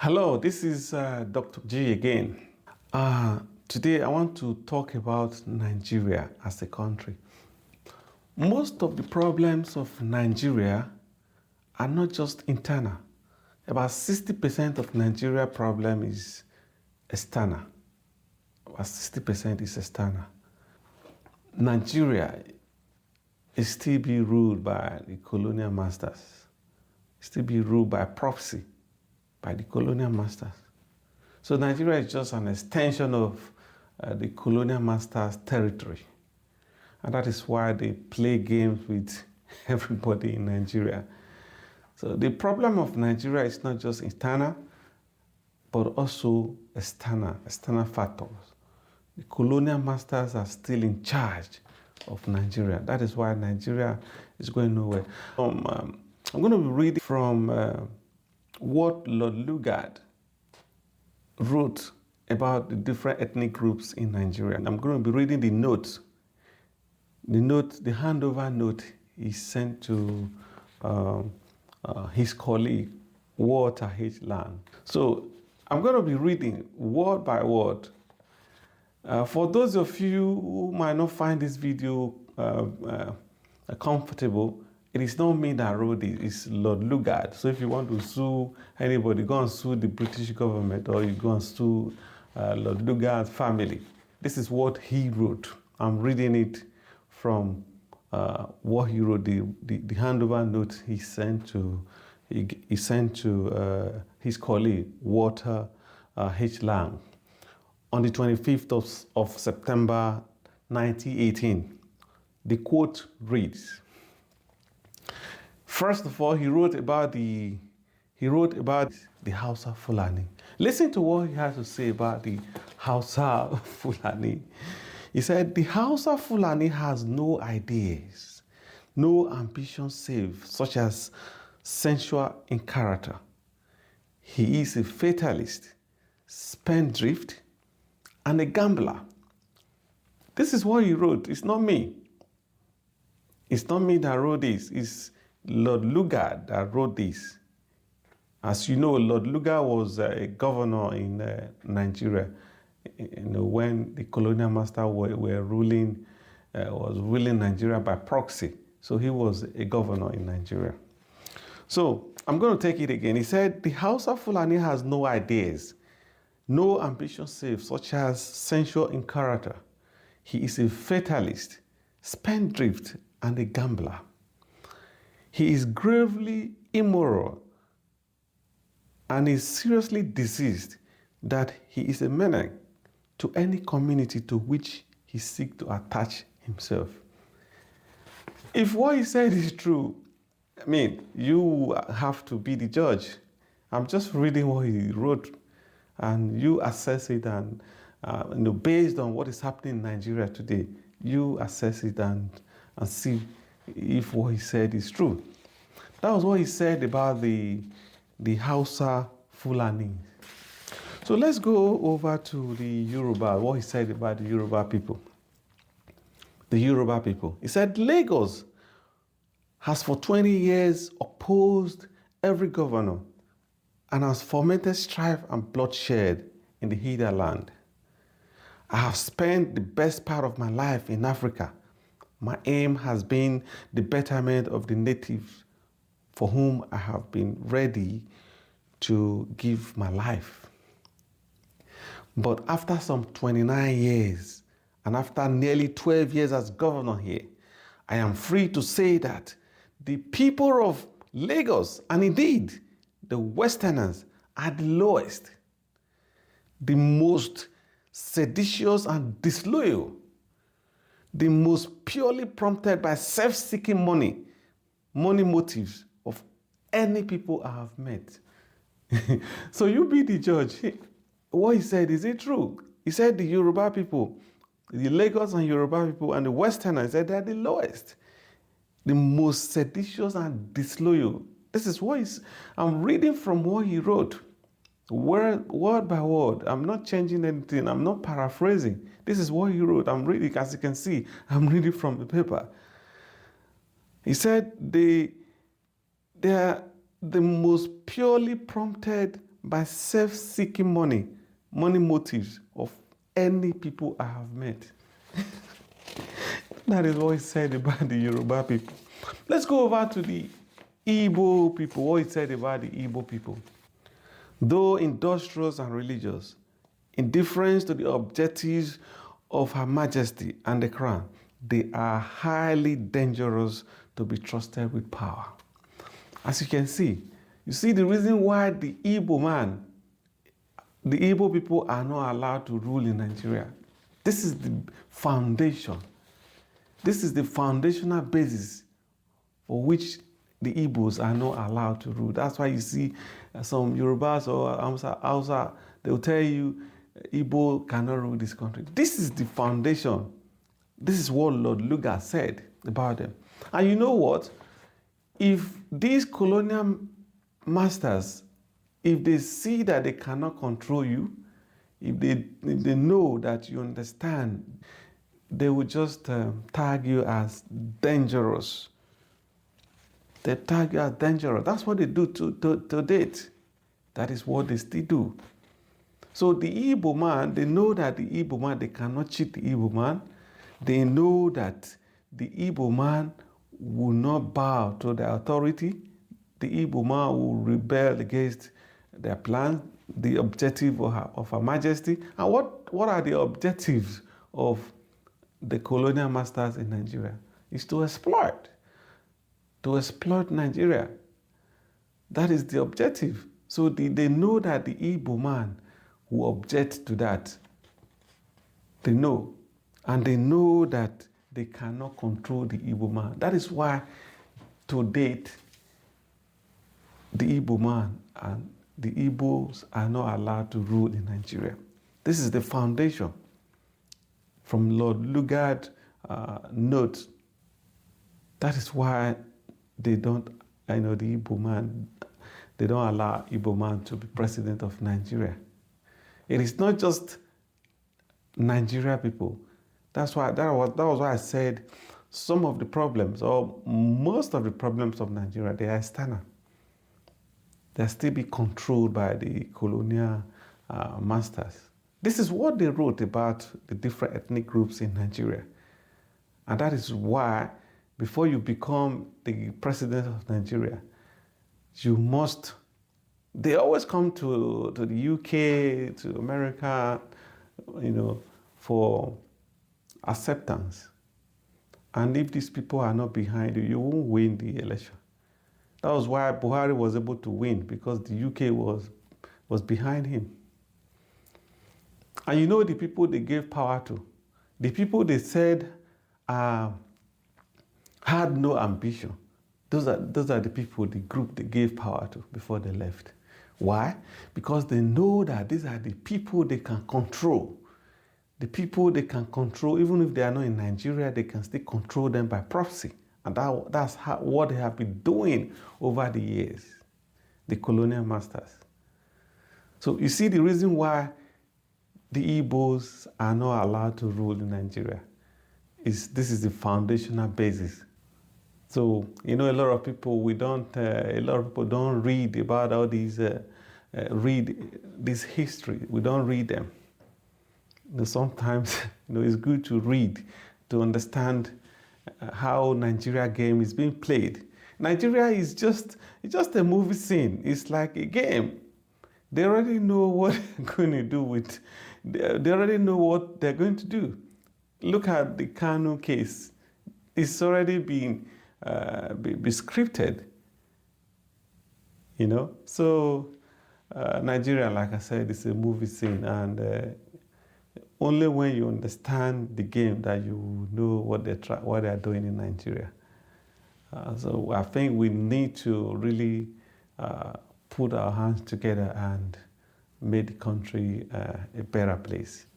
Hello, this is Dr. G again. Today I want to talk about Nigeria as a country. Most of the problems of Nigeria are not just internal. About 60% of Nigeria problem is external. About 60% is external. Nigeria is still being ruled by the colonial masters. Still being ruled by proxy by the colonial masters. So Nigeria is just an extension of the colonial masters' territory. And that is why they play games with everybody in Nigeria. So the problem of Nigeria is not just internal, but also external factors. The colonial masters are still in charge of Nigeria. That is why Nigeria is going nowhere. I'm going to be reading from what Lord Lugard wrote about the different ethnic groups in Nigeria. I'm going to be reading the notes. The handover note he sent to his colleague, Walter H. Lang. So I'm going to be reading word by word. For those of you who might not find this video comfortable, it is not me that wrote it, it's Lord Lugard. So if you want to sue anybody, go and sue the British government, or you go and sue Lord Lugard's family. This is what he wrote. I'm reading it from what he wrote, the handover note he sent to his colleague, Walter H. Lang, on the 25th of September 1918. The quote reads, first of all, he wrote about the Hausa Fulani. Listen to what he has to say about the Hausa Fulani. He said, the Hausa Fulani has no ideas, no ambitions save, such as sensual in character. He is a fatalist, spendthrift, and a gambler. This is what he wrote. It's not me. It's not me that wrote this. It's Lord Lugard that wrote this. As you know, Lord Lugard was a governor in Nigeria. When the colonial master were ruling, was ruling Nigeria by proxy. So he was a governor in Nigeria. So I'm going to take it again. He said, the Hausa Fulani has no ideas, no ambition save, such as sensual in character. He is a fatalist, spendthrift, and a gambler. He is gravely immoral and is seriously diseased that he is a menace to any community to which he seeks to attach himself. If what he said is true, I mean, you have to be the judge. I'm just reading what he wrote, and you assess it, and based on what is happening in Nigeria today, you assess it and see if what he said is true. That was what he said about the Hausa Fulani. So let's go over to the Yoruba, what he said about the Yoruba people. The Yoruba people. He said, Lagos has for 20 years opposed every governor and has fomented strife and bloodshed in the hinterland. I have spent the best part of my life in Africa. My aim has been the betterment of the natives for whom I have been ready to give my life. But after some 29 years, and after nearly 12 years as governor here, I am free to say that the people of Lagos, and indeed the Westerners, are the lowest, the most seditious and disloyal, the most purely prompted by self-seeking money motives of any people I have met. So you be the judge. What he said, is it true? He said the Yoruba people, the Lagos and Yoruba people and the Westerners, said they're the lowest, the most seditious and disloyal. This is what I'm reading from what he wrote, word by word. I'm not changing anything. I'm not paraphrasing. This is what he wrote. I'm reading, as you can see, I'm reading from the paper. He said they are the most purely prompted by self-seeking money motives of any people I have met. That is what he said about the Yoruba people. Let's go over to the Igbo people, what he said about the Igbo people. Though industrious and religious, in difference to the objectives of Her Majesty and the Crown, they are highly dangerous to be trusted with power. As you can see, you see the reason why the Igbo people are not allowed to rule in Nigeria. This is the foundation. This is the foundational basis for which the Igbos are not allowed to rule. That's why you see some Yorubas or Hausa, they will tell you Igbo cannot rule this country. This is the foundation. This is what Lord Lugard said about them. And you know what? If these colonial masters, if they see that they cannot control you, if they know that you understand, they will just tag you as dangerous. They tag you as dangerous. That's what they do to date. That is what they still do. So the Igbo man, they know that the Igbo man, they cannot cheat the Igbo man. They know that the Igbo man will not bow to the authority. The Igbo man will rebel against their plan, the objective of Her Majesty. And what are the objectives of the colonial masters in Nigeria? Is to exploit Nigeria. That is the objective. So they know that the Igbo man will object to that. They know. And they know that they cannot control the Igbo man. That is why, to date, the Igbo man and the Igbos are not allowed to rule in Nigeria. This is the foundation. From Lord Lugard note, that is why they don't, the Igbo man, they don't allow Igbo man to be president of Nigeria. It is not just Nigeria people. That was why I said some of the problems, or most of the problems of Nigeria, they are external. They are still be controlled by the colonial masters. This is what they wrote about the different ethnic groups in Nigeria. And that is why, before you become the president of Nigeria, you must, they always come to the UK, to America, for acceptance. And if these people are not behind you, you won't win the election. That was why Buhari was able to win, because the UK was behind him. And you know the people they gave power to, the people they said had no ambition. Those are the people, the group they gave power to before they left. Why? Because they know that these are the people they can control. The people they can control, even if they are not in Nigeria, they can still control them by proxy. And that's what they have been doing over the years, the colonial masters. So you see the reason why the Igbos are not allowed to rule in Nigeria this is the foundational basis. So, a lot of people, a lot of people don't read about all these, read this history. We don't read them. Sometimes, it's good to read, to understand how Nigeria game is being played. Nigeria is just a movie scene. It's like a game. They already know what they're going to do with, they already know what they're going to do. Look at the Kanu case. It's already been scripted, So Nigeria, like I said, is a movie scene, and only when you understand the game that you know what they're doing in Nigeria. So I think we need to really put our hands together and make the country a better place.